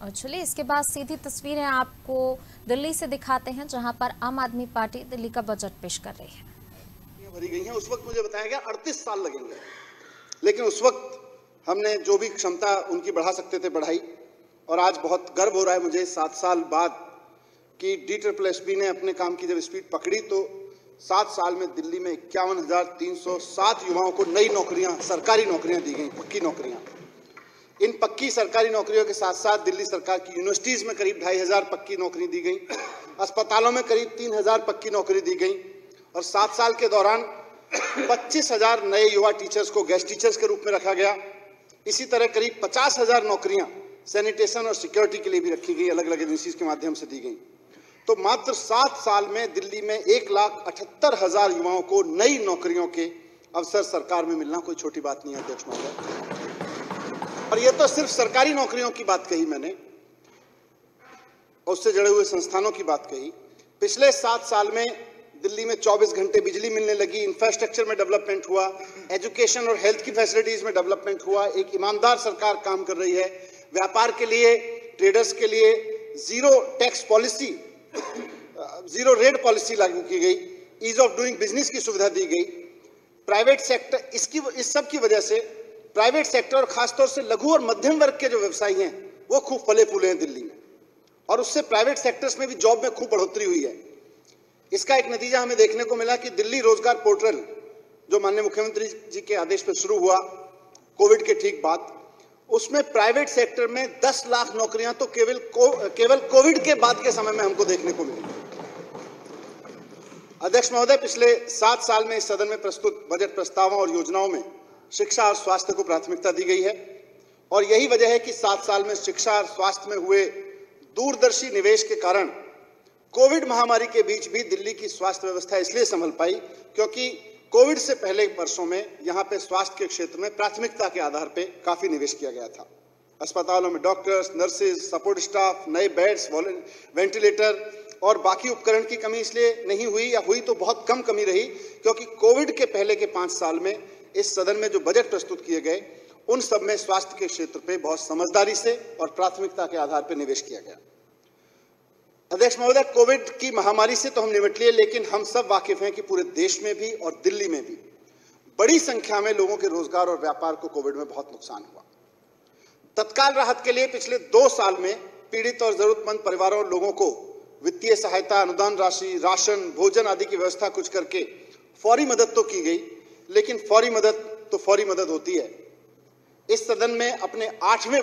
और चलिए इसके बाद सीधी तस्वीरें आपको दिल्ली से दिखाते हैं, जहां पर आम आदमी पार्टी दिल्ली का बजट पेश कर रही है। भरी गई है। उस वक्त मुझे बताया गया 38 साल लगेंगे, लेकिन उस वक्त हमने जो भी क्षमता उनकी बढ़ा सकते थे बढ़ाई। और आज बहुत गर्व हो रहा है मुझे 7 साल बाद कि DSSB ने अपने काम की जब स्पीड पकड़ी तो 7 साल में दिल्ली में 51,307 युवाओं को नई नौकरियां, सरकारी नौकरियां दी गई, पक्की नौकरियां। इन पक्की सरकारी नौकरियों के साथ साथ दिल्ली सरकार की यूनिवर्सिटीज में करीब 2,500 पक्की नौकरी दी गई, अस्पतालों में करीब 3,000 पक्की नौकरी दी गई और 7 साल के दौरान 25,000 नए युवा टीचर्स को गेस्ट टीचर्स के रूप में रखा गया। इसी तरह करीब 50,000 नौकरियां सैनिटेशन और सिक्योरिटी के लिए भी रखी गई, अलग अलग एजेंसीज के माध्यम से दी गई। तो मात्र 7 साल में दिल्ली में 1,78,000 युवाओं को नई नौकरियों के अवसर सरकार में मिलना कोई छोटी बात नहीं है अध्यक्ष महोदय। और यह तो सिर्फ सरकारी नौकरियों की बात कही मैंने, और उससे जुड़े हुए संस्थानों की बात कही। पिछले 7 साल में दिल्ली में 24 घंटे बिजली मिलने लगी, इंफ्रास्ट्रक्चर में डेवलपमेंट हुआ, एजुकेशन और हेल्थ की फैसिलिटीज में डेवलपमेंट हुआ। एक ईमानदार सरकार काम कर रही है। व्यापार के लिए, ट्रेडर्स के लिए zero tax policy, zero rate policy लागू की गई, ईज ऑफ डूइंग बिजनेस की सुविधा दी गई। प्राइवेट सेक्टर, इस सब की वजह से प्राइवेट सेक्टर और खासतौर से लघु और मध्यम वर्ग के जो व्यवसायी हैं वो खूब फले फूले हैं दिल्ली में, और उससे प्राइवेट सेक्टर्स में भी जॉब में खूब बढ़ोतरी हुई है। इसका एक नतीजा हमें देखने को मिला कि दिल्ली रोजगार पोर्टल, जो माननीय मुख्यमंत्री जी के आदेश पर शुरू हुआ कोविड के ठीक बाद, उसमें प्राइवेट सेक्टर में 10 लाख नौकरियां तो केवल कोविड के बाद के समय में हमको देखने को मिली। अध्यक्ष महोदय, पिछले 7 साल में इस सदन में प्रस्तुत बजट प्रस्तावों और योजनाओं में शिक्षा और स्वास्थ्य को प्राथमिकता दी गई है, और यही वजह है कि 7 साल में शिक्षा और स्वास्थ्य में हुए दूरदर्शी निवेश के कारण कोविड महामारी के बीच भी दिल्ली की स्वास्थ्य व्यवस्था इसलिए संभल पाई क्योंकि कोविड से पहले वर्षों में यहाँ पे स्वास्थ्य के क्षेत्र में प्राथमिकता के आधार पे काफी निवेश किया गया था। अस्पतालों में डॉक्टर्स, नर्सेज, सपोर्ट स्टाफ, नए बेड्स, वेंटिलेटर और बाकी उपकरण की कमी इसलिए नहीं हुई, या हुई तो बहुत कम कमी रही, क्योंकि कोविड के पहले के 5 साल में इस सदन में जो बजट प्रस्तुत किए गए उन सब में स्वास्थ्य के क्षेत्र पे बहुत समझदारी से और प्राथमिकता के आधार पर निवेश किया गया। अध्यक्ष महोदय, कोविड की महामारी से तो हम निपट लिए, लेकिन हम सब वाकिफ हैं कि पूरे देश में भी और दिल्ली में भी बड़ी संख्या में लोगों के रोजगार और व्यापार को कोविड में बहुत नुकसान हुआ। तत्काल राहत के लिए पिछले 2 साल में पीड़ित और जरूरतमंद परिवारों और लोगों को वित्तीय सहायता, अनुदान राशि, राशन, भोजन आदि की व्यवस्था कुछ करके फौरी मदद तो की गई, लेकिन फौरी मदद तो फौरी मदद होती है। इस सदन में अपने 8वें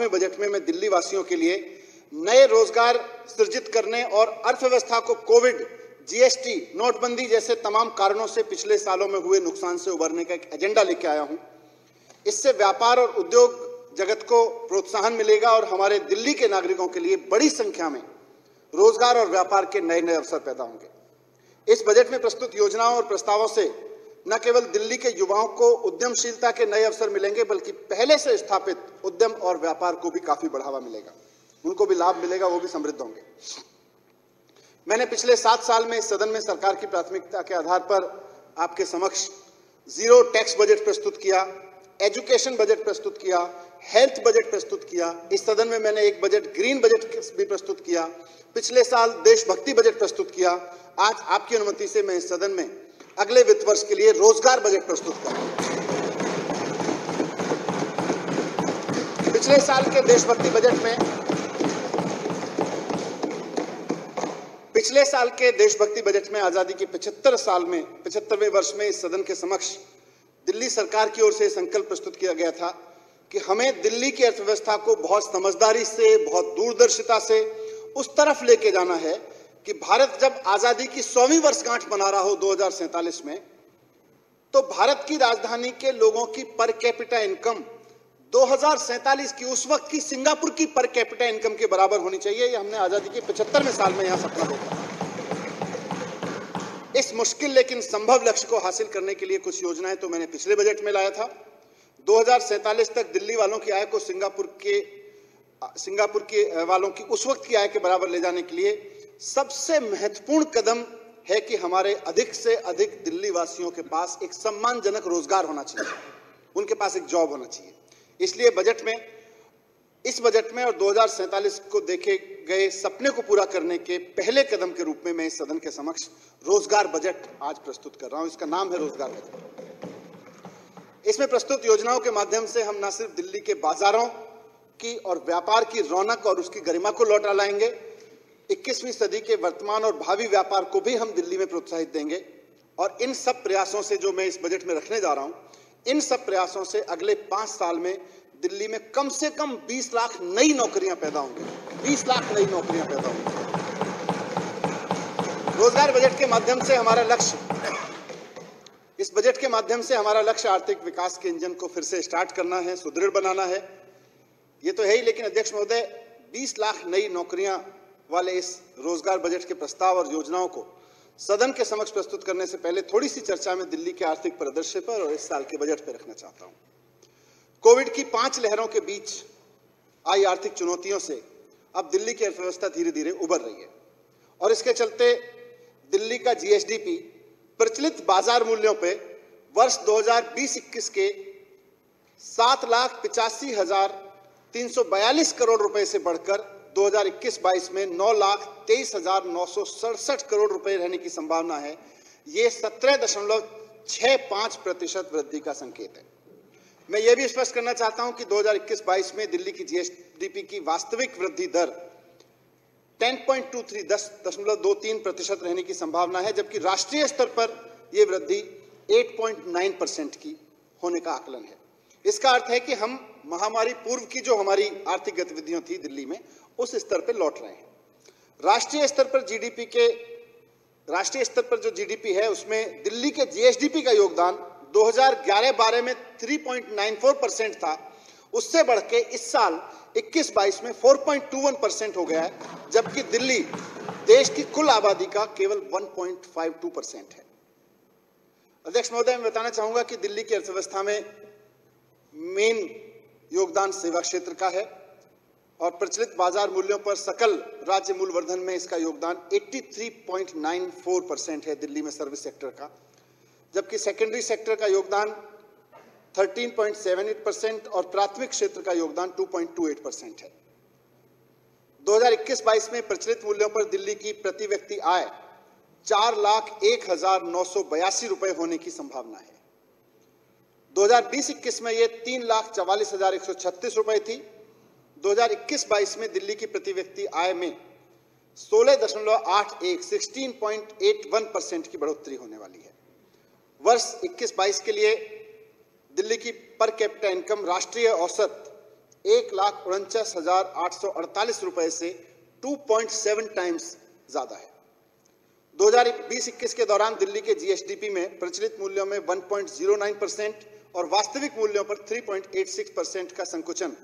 बजट में मैं दिल्ली वासियों के लिए नए रोजगार सृजित करने और अर्थव्यवस्था को कोविड, GST, नोटबंदी जैसे तमाम कारणों से पिछले सालों में हुए नुकसान से उबरने का एक एजेंडा लेके आया हूं। इससे व्यापार और उद्योग जगत को प्रोत्साहन मिलेगा और हमारे दिल्ली के नागरिकों के लिए बड़ी संख्या में रोजगार और व्यापार के नए नए अवसर पैदा होंगे। इस बजट में प्रस्तुत योजनाओं और प्रस्तावों से न केवल दिल्ली के युवाओं को उद्यमशीलता के नए अवसर मिलेंगे, बल्कि पहले से स्थापित उद्यम और व्यापार को भी काफी बढ़ावा मिलेगा, उनको भी लाभ मिलेगा, वो भी समृद्ध होंगे। मैंने पिछले 7 साल में इस सदन में सरकार की प्राथमिकता के आधार पर आपके समक्ष जीरो टैक्स बजट प्रस्तुत किया, एजुकेशन बजट प्रस्तुत किया, हेल्थ बजट प्रस्तुत किया। इस सदन में मैंने एक बजट ग्रीन बजट भी प्रस्तुत किया। पिछले साल देशभक्ति बजट प्रस्तुत किया। आज आपकी अनुमति से मैं इस सदन में अगले वित्त वर्ष के लिए रोजगार बजट प्रस्तुत कर रहा हूं। पिछले साल के देशभक्ति बजट में आजादी के 75वें वर्ष में इस सदन के समक्ष दिल्ली सरकार की ओर से संकल्प प्रस्तुत किया गया था कि हमें दिल्ली की अर्थव्यवस्था को बहुत समझदारी से, बहुत दूरदर्शिता से उस तरफ लेके जाना है कि भारत जब आजादी की 100वीं वर्षगांठ मना रहा हो 2047 में, तो भारत की राजधानी के लोगों की पर कैपिटा इनकम 2047 की, उस वक्त की सिंगापुर की पर कैपिटा इनकम के बराबर होनी चाहिए। ये हमने आजादी के 75वें साल में यहां सपना देखा। इस मुश्किल लेकिन संभव लक्ष्य को हासिल करने के लिए कुछ योजनाएं तो मैंने पिछले बजट में लाया था। 2047 तक दिल्ली वालों की आय को सिंगापुर के वालों की उस वक्त की आय के बराबर ले जाने के लिए सबसे महत्वपूर्ण कदम है कि हमारे अधिक से अधिक दिल्ली वासियों के पास एक सम्मानजनक रोजगार होना चाहिए, उनके पास एक जॉब होना चाहिए। इसलिए बजट में इस बजट में और 2047 को देखे गए सपने को पूरा करने के पहले कदम के रूप में मैं इस सदन के समक्ष रोजगार बजट आज प्रस्तुत कर रहा हूं। इसका नाम है रोजगार बजट। इसमें प्रस्तुत योजनाओं के माध्यम से हम न सिर्फ दिल्ली के बाजारों की और व्यापार की रौनक और उसकी गरिमा को लौटा लाएंगे, 21वीं सदी के वर्तमान और भावी व्यापार को भी हम दिल्ली में प्रोत्साहित देंगे। और इन सब प्रयासों से जो मैं इस बजट में रखने जा रहा हूं, इन सब प्रयासों से अगले 5 साल में दिल्ली में कम से कम 20 लाख नई नौकरियां पैदा होंगी। 20 लाख नई नौकरियां पैदा होंगी। रोजगार बजट के माध्यम से हमारा लक्ष्य, इस बजट के माध्यम से हमारा लक्ष्य आर्थिक विकास के इंजन को फिर से स्टार्ट करना है, सुदृढ़ बनाना है। ये तो है ही, लेकिन अध्यक्ष महोदय, 20 लाख नई नौकरियां वाले इस रोजगार बजट के प्रस्ताव और योजनाओं को सदन के समक्ष प्रस्तुत करने से पहले थोड़ी सी चर्चा में दिल्ली के आर्थिक परिदृश्य पर और इस साल के बजट पर रखना चाहता हूं। कोविड की 5 लहरों के बीच आई आर्थिक चुनौतियों से अब दिल्ली की अर्थव्यवस्था धीरे धीरे उबर रही है और इसके चलते दिल्ली का जीएसडीपी प्रचलित बाजार मूल्यों पे वर्ष 2020-21 के 7,85,342 करोड़ रुपए से बढ़कर 2021-22 में 9,23,967 करोड़ रुपए रहने की संभावना है। ये 17.65% वृद्धि का संकेत है। मैं ये भी स्पष्ट करना चाहता हूं कि 2021-22 में दिल्ली की जीएसडीपी की वास्तविक वृद्धि दर 10.23% रहने की संभावना है, जबकि राष्ट्रीय स्तर पर यह वृद्धि 8.9% की होने का आकलन है। इसका अर्थ है कि हम महामारी पूर्व की जो हमारी आर्थिक गतिविधियां थी दिल्ली में, उस स्तर पर लौट रहे हैं। राष्ट्रीय स्तर पर जो जीडीपी है, उसमें दिल्ली के जीएसडीपी का योगदान 2011-12 में 3.94% था, उससे बढ़ के इस साल 21-22 में 4.21% हो गया है, जबकि दिल्ली देश की कुल आबादी का केवल 1.52% है। अध्यक्ष महोदय, मैं बताना चाहूंगा कि दिल्ली की अर्थव्यवस्था में मेन योगदान सेवा क्षेत्र का है और प्रचलित बाजार मूल्यों पर सकल राज्य मूल्यवर्धन में इसका योगदान 83.94% है दिल्ली में सर्विस सेक्टर का, जबकि सेकेंडरी सेक्टर का योगदान 13.78% और प्राथमिक क्षेत्र का योगदान 2.28% है। 2021-22 में प्रचलित मूल्यों पर दिल्ली की प्रति व्यक्ति आय 4,01,982 रुपए होने की संभावना है। 2020-21 में यह 3,44,136 रुपए थी। 2021-22 में दिल्ली की प्रति व्यक्ति आय में 16.81% की बढ़ोतरी होने वाली है। वर्ष 21-22 के लिए दिल्ली की पर कैपिटा इनकम राष्ट्रीय औसत 1,49,848 रुपए से 2.7 टाइम्स ज्यादा है। 2020-21 के दौरान दिल्ली के जीएसडीपी में प्रचलित मूल्यों में 1.09% और वास्तविक मूल्यों पर 3.86% का संकुचन,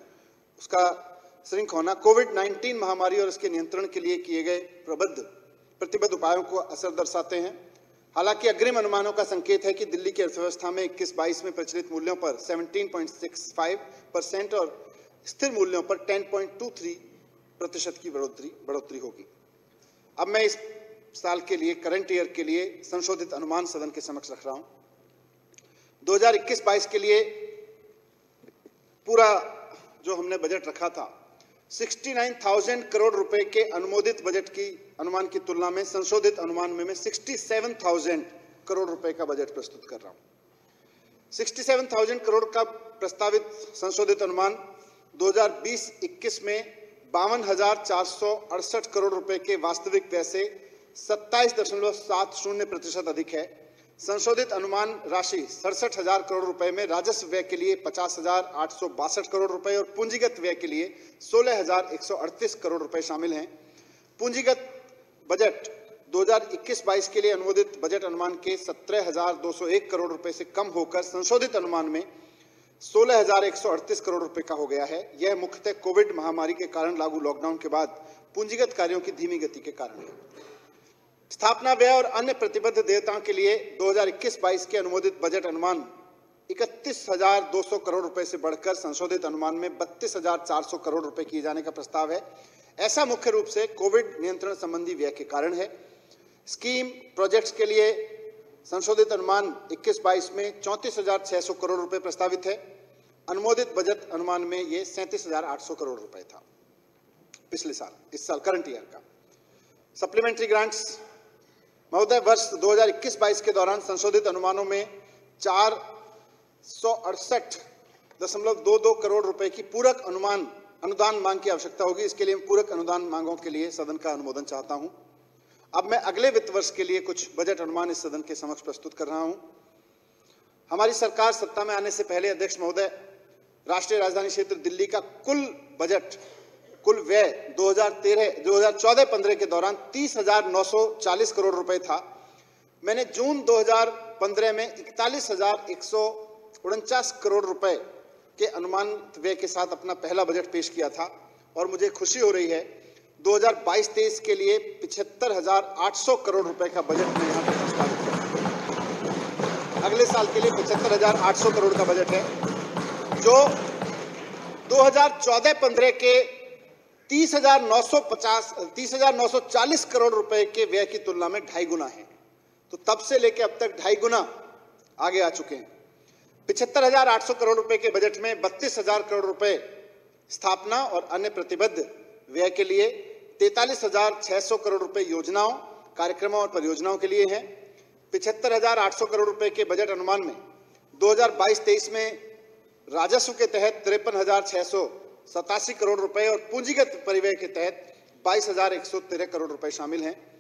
उसका श्रिंक होना कोविड-19 महामारी और इसके नियंत्रण के लिए किए गए प्रतिबद्ध उपायों को असर दर्शाते हैं। हालांकि अग्रिम अनुमानों का संकेत है कि दिल्ली की अर्थव्यवस्था में 21-22 में प्रचलित मूल्यों पर 17.65% और स्थिर मूल्यों पर 10.23% की बढ़ोतरी होगी। अब मैं इस साल के लिए, करंट ईयर के लिए संशोधित अनुमान सदन के समक्ष रख रहा हूं। 2021-22 के लिए पूरा जो हमने बजट रखा था, 69,000 करोड़ रुपए के अनुमोदित बजट की अनुमान की तुलना में संशोधित अनुमान में मैं 67,000 करोड़ रुपए का बजट प्रस्तुत कर रहा हूं। 67,000 करोड़ का प्रस्तावित संशोधित अनुमान 2020-21 में 52,468 करोड़ रुपए के वास्तविक व्यय से 27.70% अधिक है। संशोधित अनुमान राशि 67,000 करोड़ रुपए में राजस्व व्यय के लिए 50,862 करोड़ रुपए और पूंजीगत व्यय के लिए 16,138 करोड़ रुपए शामिल हैं। पूंजीगत बजट 2021-22 के लिए अनुमोदित बजट अनुमान के 17,201 करोड़ रुपए से कम होकर संशोधित अनुमान में 16,138 करोड़ रुपए का हो गया है। यह मुख्यतः कोविड महामारी के कारण लागू लॉकडाउन के बाद पूंजीगत कार्यों की धीमी गति के कारण है। स्थापना व्यय और अन्य प्रतिबद्ध देयताओं के लिए 2021-22 के अनुमोदित बजट अनुमान 31,200 करोड़ रुपए से बढ़कर संशोधित अनुमान में 32,400 करोड़ रुपए किए जाने का प्रस्ताव है। ऐसा मुख्य रूप से कोविड नियंत्रण संबंधी व्यय के कारण है। स्कीम प्रोजेक्ट्स के लिए संशोधित अनुमान 21-22 में 34,600 करोड़ रुपए प्रस्तावित है। अनुमोदित बजट अनुमान में ये 37,800 करोड़ रुपए था पिछले साल, इस साल करंट ईयर का। सप्लीमेंट्री ग्रांट्स महोदय, वर्ष 2021-22 के दौरान संशोधित अनुमानों में 468.22 करोड़ रुपए की पूरक अनुदान मांग की आवश्यकता होगी। इसके लिए पूरक अनुदान मांगों के लिए सदन का अनुमोदन चाहता हूं। अब मैं अगले वित्त वर्ष के लिए कुछ बजट अनुमान इस सदन के समक्ष प्रस्तुत कर रहा हूं। हमारी सरकार सत्ता में आने से पहले अध्यक्ष महोदय, राष्ट्रीय राजधानी क्षेत्र दिल्ली का कुल व्यय 2014-15 के दौरान 30,940 करोड़ रुपए था। मैंने जून 2015 में 41,149 करोड़ रुपए के अनुमानित व्यय के साथ अपना पहला बजट पेश किया था और मुझे खुशी हो रही है 2022-23 के लिए 75,800 करोड़ रुपए का बजट में यहाँ पर प्रस्तावित है। अगले साल के लिए 75,800 करोड़ का बजट है, जो 2014-15 के 30,940 करोड़ रुपए के व्यय की तुलना में 2.5 गुना है। तो तब से लेकर अब तक 2.5 गुना आगे आ चुके हैं। 75,800 करोड़ रुपए के बजट में 32,000 करोड़ रुपए स्थापना और अन्य प्रतिबद्ध व्यय के लिए, 43,600 करोड़ रुपए योजनाओं, कार्यक्रमों और परियोजनाओं के लिए हैं। 75,800 करोड़ रुपए के बजट अनुमान में 2022-23 में राजस्व के तहत 53,687 करोड़ रुपए और पूंजीगत परिव्यय के तहत 22,113 करोड़ रुपए शामिल हैं।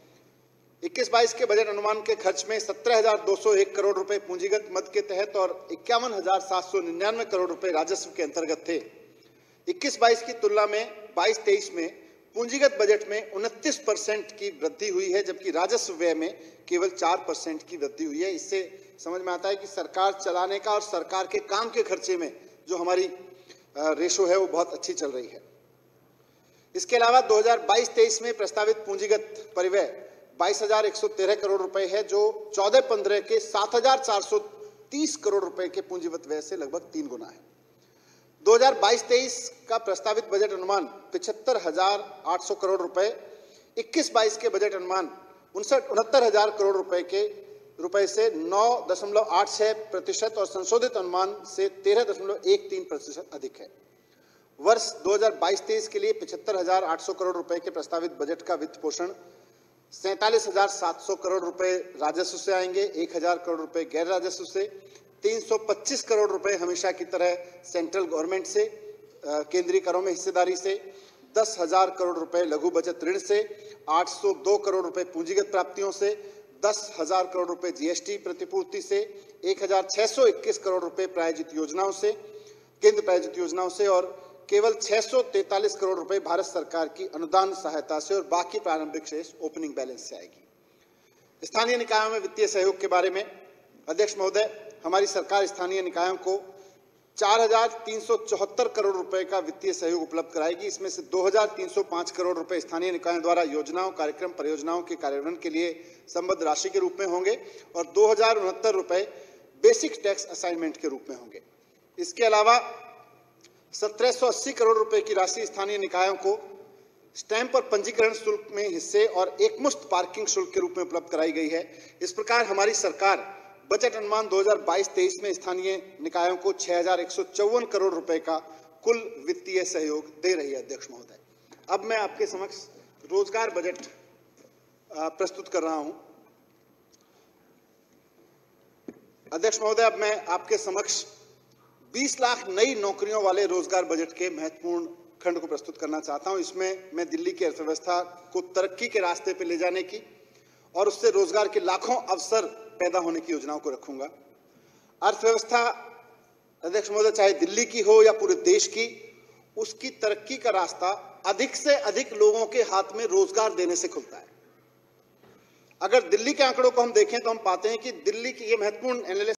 21-22 के बजट अनुमान के खर्च में 17,201 करोड़ रुपए पूंजीगत मद के तहत और 51,799 करोड़ रुपए राजस्व के अंतर्गत थे। 21-22 की तुलना में 22-23 में पूंजीगत बजट में 29% की वृद्धि हुई है, जबकि राजस्व व्यय में केवल 4% की वृद्धि हुई है। इससे समझ में आता है कि सरकार चलाने का और सरकार के काम के खर्चे में जो हमारी रेशो है वो बहुत अच्छी चल रही है। इसके अलावा 2022-23 में प्रस्तावित पूंजीगत परिव्यय 22,113 करोड़ रुपए है, जो 14-15 के 7,430 करोड़ रुपए के पूंजीगत व्यय से लगभग 3 गुना है। 2022-23 का प्रस्तावित बजट अनुमान 75,800 करोड़ रुपए, 21-22 के बजट अनुमान 69,000 करोड़ रुपए से 9.86% और संशोधित अनुमान से 13.13% अधिक है। वर्ष 2022-23 के लिए 75,800 करोड़ रुपए के प्रस्तावित बजट का वित्त पोषण 47,700 करोड़ रुपए राजस्व से आएंगे, 1,000 करोड़ रुपए गैर राजस्व से, 325 करोड़ रुपए हमेशा की तरह सेंट्रल गवर्नमेंट से, केंद्रीय करों में हिस्सेदारी से, 10,000 करोड़ रुपए लघु बचत ऋण से, 802 करोड़ रुपए पूंजीगत प्राप्तियों से, 10,000 करोड़ रुपए जीएसटी प्रतिपूर्ति से, 1,621 करोड़ रुपए प्रायोजित योजनाओं से, केंद्र प्रायोजित योजनाओं से और केवल 643 करोड़ रुपए भारत सरकार की अनुदान सहायता से और बाकी प्रारंभिक शेष ओपनिंग बैलेंस से आएगी। स्थानीय निकायों में वित्तीय सहयोग के बारे में अध्यक्ष महोदय, हमारी सरकार स्थानीय निकायों को 4,374 करोड़ रुपए का वित्तीय सहयोग उपलब्ध कराएगी। इसमें से 2,305 करोड़ रुपए स्थानीय निकायों द्वारा योजनाओं, कार्यक्रम, परियोजनाओं के कार्यान्वयन के लिए संबद्ध राशि के रूप में होंगे और 2,069 रुपए बेसिक टैक्स असाइनमेंट के रूप में होंगे। इसके अलावा 1,780 करोड़ रुपए की राशि स्थानीय निकायों को स्टैंप और पंजीकरण शुल्क में हिस्से और एकमुश्त पार्किंग शुल्क के रूप में उपलब्ध कराई गई है। इस प्रकार हमारी सरकार बजट अनुमान 2022-23 में स्थानीय निकायों को 6,154 करोड़ रुपए का कुल वित्तीय सहयोग दे रही है। अध्यक्ष महोदय, अब मैं आपके समक्ष रोजगार बजट प्रस्तुत कर रहा हूं। अध्यक्ष महोदय, अब मैं आपके समक्ष 20 लाख नई नौकरियों वाले रोजगार बजट के महत्वपूर्ण खंड को प्रस्तुत करना चाहता हूं। इसमें मैं दिल्ली की अर्थव्यवस्था को तरक्की के रास्ते पर ले जाने की और उससे रोजगार के लाखों अवसर पैदा होने की योजनाओं को रखूंगा। अर्थव्यवस्था अध्यक्ष महोदय, चाहे दिल्ली की हो या पूरे देश की, उसकी तरक्की का रास्ता अधिक से अधिक लोगों के हाथ में रोजगार देने से खुलता है। अगर दिल्ली के आंकड़ों को हम देखें तो हम पाते हैं कि दिल्ली की ये महत्वपूर्ण एनालिसिस